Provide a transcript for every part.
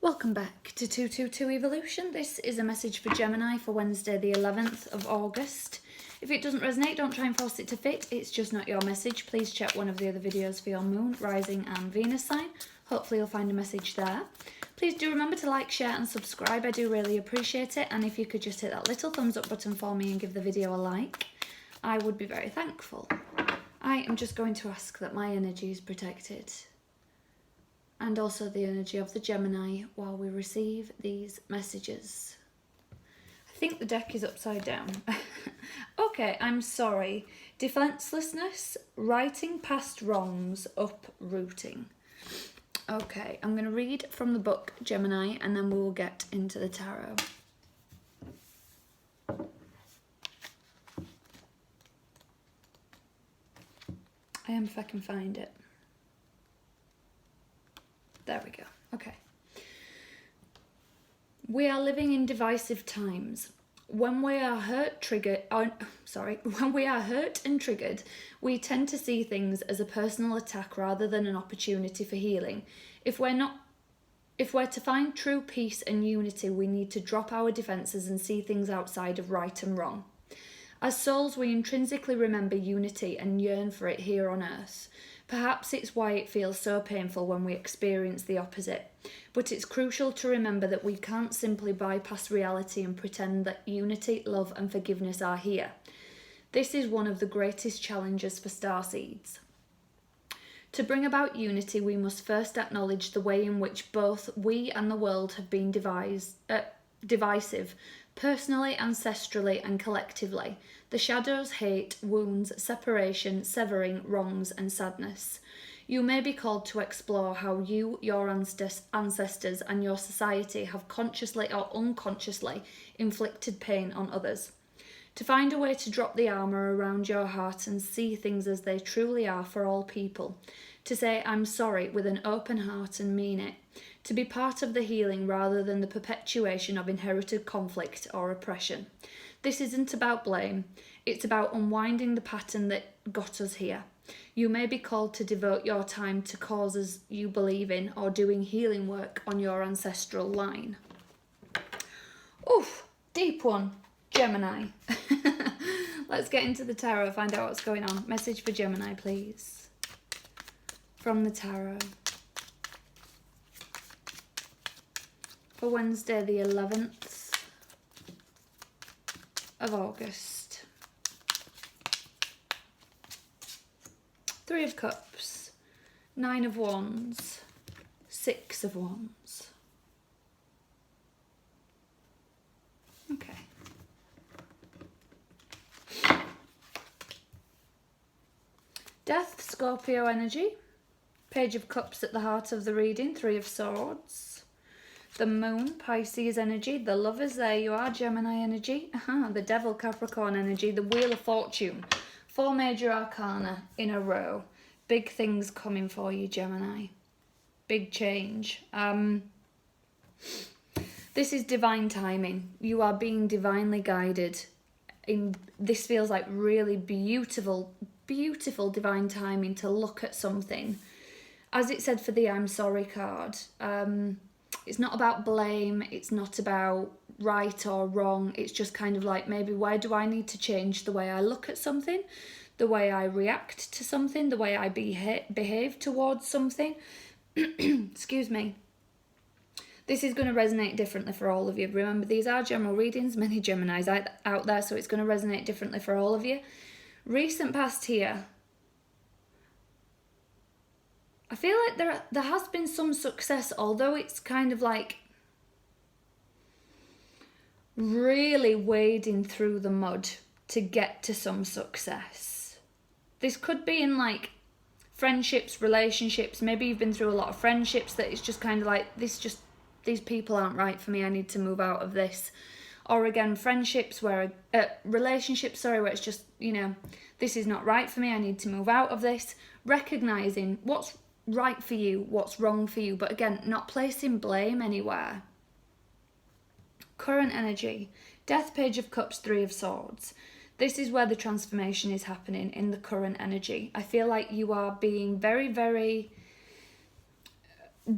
Welcome back to 222 Evolution. This is a message for Gemini for Wednesday the 11th of August. If it doesn't resonate, don't try and force it to fit. It's just not your message. Please check one of the other videos for your moon, rising and Venus sign. Hopefully you'll find a message there. Please do remember to like, share and subscribe. I do really appreciate it. And if you could just hit that little thumbs up button for me and give the video a like, I would be very thankful. I am just going to ask that my energy is protected, and also the energy of the Gemini while we receive these messages. I think the deck is upside down. Okay, I'm sorry. Defenselessness, writing past wrongs, uprooting. Okay, I'm going to read from the book Gemini and then we will get into the tarot. I am if I can find it. There we go. Okay. We are living in divisive times. When we are hurt and triggered, we tend to see things as a personal attack rather than an opportunity for healing. If we're to find true peace and unity, we need to drop our defenses and see things outside of right and wrong. As souls, we intrinsically remember unity and yearn for it here on earth. Perhaps it's why it feels so painful when we experience the opposite. But it's crucial to remember that we can't simply bypass reality and pretend that unity, love and forgiveness are here. This is one of the greatest challenges for starseeds. To bring about unity, we must first acknowledge the way in which both we and the world have been divisive, personally, ancestrally and collectively. The shadows, hate, wounds, separation, severing, wrongs and sadness. You may be called to explore how you, your ancestors and your society have consciously or unconsciously inflicted pain on others. To find a way to drop the armour around your heart and see things as they truly are for all people. To say I'm sorry with an open heart and mean it. To be part of the healing rather than the perpetuation of inherited conflict or oppression. This isn't about blame, it's about unwinding the pattern that got us here. You may be called to devote your time to causes you believe in or doing healing work on your ancestral line. Oof, deep one, Gemini. Let's get into the tarot, find out what's going on. Message for Gemini, please. From the tarot. For Wednesday the 11th of August. Three of Cups, Nine of Wands, Six of Wands. Okay. Death, Scorpio energy. Page of Cups at the heart of the reading, Three of Swords. The Moon, Pisces energy. The Lovers, there you are, Gemini energy. The Devil, Capricorn energy. The Wheel of Fortune. Four major arcana in a row. Big things coming for you, Gemini. Big change. This is divine timing. You are being divinely guided. This feels like really beautiful, beautiful divine timing to look at something. As it said for the I'm sorry card, it's not about blame, it's not about right or wrong, it's just kind of like maybe where do I need to change the way I look at something, the way I react to something, the way I behave towards something. Excuse me. This is going to resonate differently for all of you. Remember, these are general readings, many Geminis out there, so it's going to resonate differently for all of you. Recent past here. I feel like there has been some success, although it's kind of like really wading through the mud to get to some success. This could be in like friendships, relationships. Maybe you've been through a lot of friendships that it's just kind of like, these people aren't right for me, I need to move out of this. Or again, relationships, where it's just, you know, this is not right for me, I need to move out of this. Recognising what's right for you, what's wrong for you, but again, not placing blame anywhere. Current energy. Death, Page of Cups, Three of Swords. This is where the transformation is happening in the current energy. I feel like you are being very, very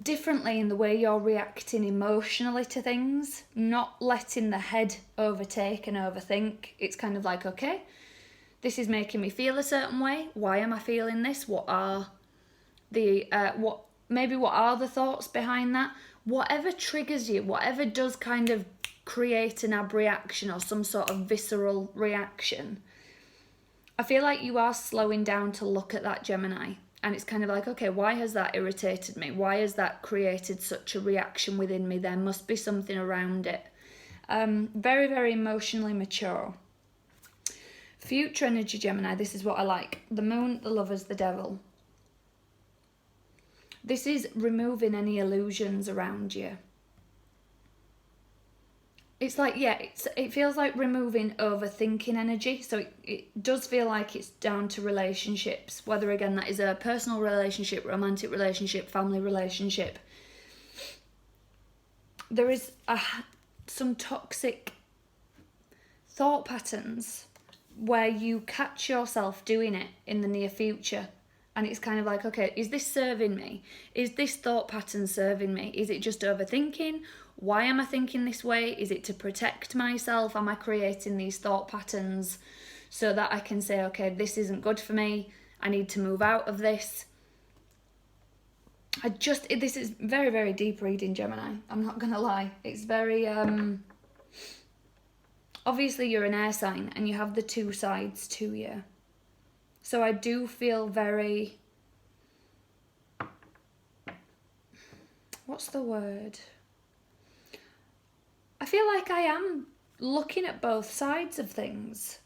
differently in the way you're reacting emotionally to things, not letting the head overtake and overthink. It's kind of like, okay, this is making me feel a certain way. Why am I feeling this? What are the thoughts behind that? Whatever triggers you, whatever does kind of create an ab reaction or some sort of visceral reaction, I feel like you are slowing down to look at that, Gemini. And it's kind of like, okay, why has that irritated me? Why has that created such a reaction within me? There must be something around it. Very, very emotionally mature. Future energy, Gemini, this is what I like. The moon, the lovers, the devil. This is removing any illusions around you. It's like, yeah, it feels like removing overthinking energy. So it does feel like it's down to relationships, whether again that is a personal relationship, romantic relationship, family relationship. There is some toxic thought patterns where you catch yourself doing it in the near future. And it's kind of like, okay, is this serving me? Is this thought pattern serving me? Is it just overthinking? Why am I thinking this way? Is it to protect myself? Am I creating these thought patterns so that I can say, okay, this isn't good for me. I need to move out of this. This is very, very deep reading, Gemini. I'm not going to lie. It's very, obviously you're an air sign and you have the two sides to you. So I do feel very, what's the word? I feel like I am looking at both sides of things.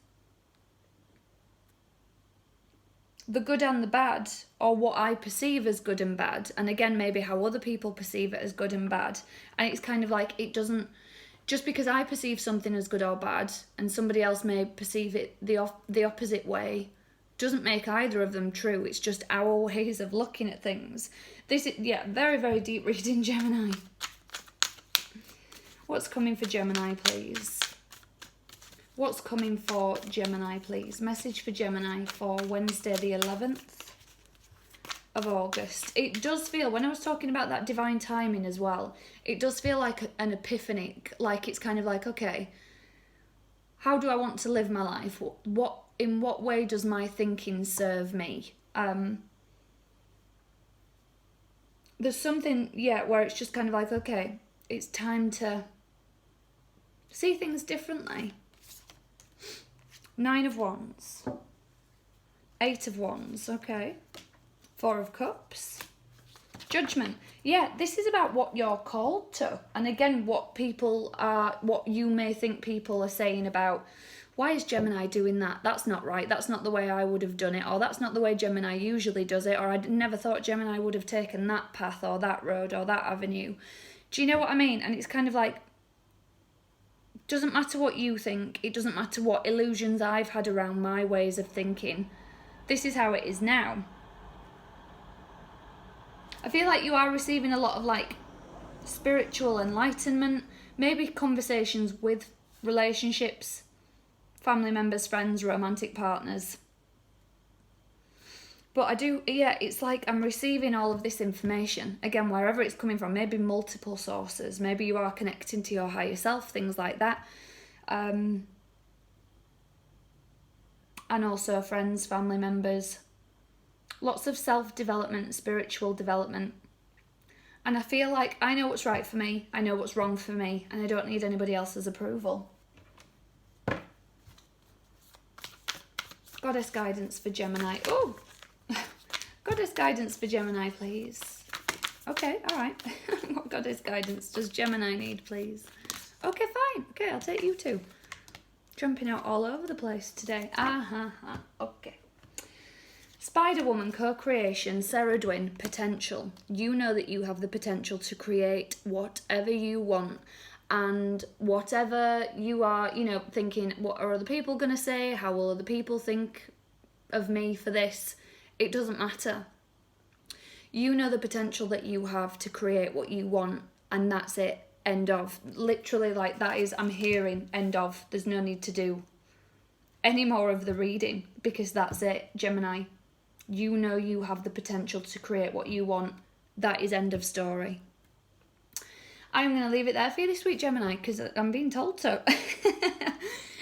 The good and the bad, or what I perceive as good and bad. And again, maybe how other people perceive it as good and bad. And it's kind of like, it doesn't, just because I perceive something as good or bad, and somebody else may perceive it the opposite way, doesn't make either of them true. It's just our ways of looking at things. This is, yeah, very, very deep reading, Gemini. What's coming for Gemini, please? What's coming for Gemini, please? Message for Gemini for Wednesday the 11th of August. It does feel, when I was talking about that divine timing as well, it does feel like an epiphany. Like it's kind of like, okay, how do I want to live my life? In what way does my thinking serve me? There's something, yeah, where it's just kind of like, okay, it's time to see things differently. 9 of Wands. 8 of Wands, okay. 4 of Cups. Judgment. Yeah, this is about what you're called to. And again, what you may think people are saying about, why is Gemini doing that? That's not right. That's not the way I would have done it. Or that's not the way Gemini usually does it. Or I never thought Gemini would have taken that path or that road or that avenue. Do you know what I mean? And it's kind of like, doesn't matter what you think. It doesn't matter what illusions I've had around my ways of thinking. This is how it is now. I feel like you are receiving a lot of like spiritual enlightenment, maybe conversations with relationships, family members, friends, romantic partners. But it's like I'm receiving all of this information, again, wherever it's coming from, maybe multiple sources, maybe you are connecting to your higher self, things like that. And also friends, family members, lots of self-development, spiritual development. And I feel like I know what's right for me, I know what's wrong for me, and I don't need anybody else's approval. Goddess guidance for Gemini. Oh! Goddess guidance for Gemini, please. Okay, all right. What goddess guidance does Gemini need, please? Okay, fine. Okay, I'll take you too. Jumping out all over the place today. Okay. Spider Woman, co-creation, Sarah Dwin, potential. You know that you have the potential to create whatever you want. And whatever you are, thinking, what are other people going to say? How will other people think of me for this? It doesn't matter. You know the potential that you have to create what you want, and that's it. End of. Literally, like, that is, I'm hearing, end of. There's no need to do any more of the reading, because that's it, Gemini. You know you have the potential to create what you want, that is end of story. I'm going to leave it there for you this week, Gemini, because I'm being told so.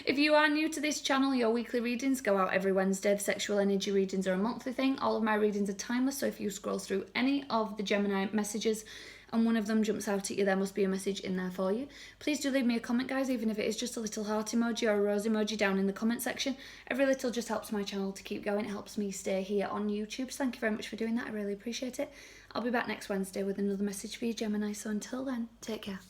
If you are new to this channel, your weekly readings go out every Wednesday. The sexual energy readings are a monthly thing. All of my readings are timeless, so if you scroll through any of the Gemini messages and one of them jumps out at you, there must be a message in there for you. Please do leave me a comment, guys, even if it is just a little heart emoji or a rose emoji down in the comment section. Every little just helps my channel to keep going. It helps me stay here on YouTube, so thank you very much for doing that. I really appreciate it. I'll be back next Wednesday with another message for you, Gemini, so until then, take care.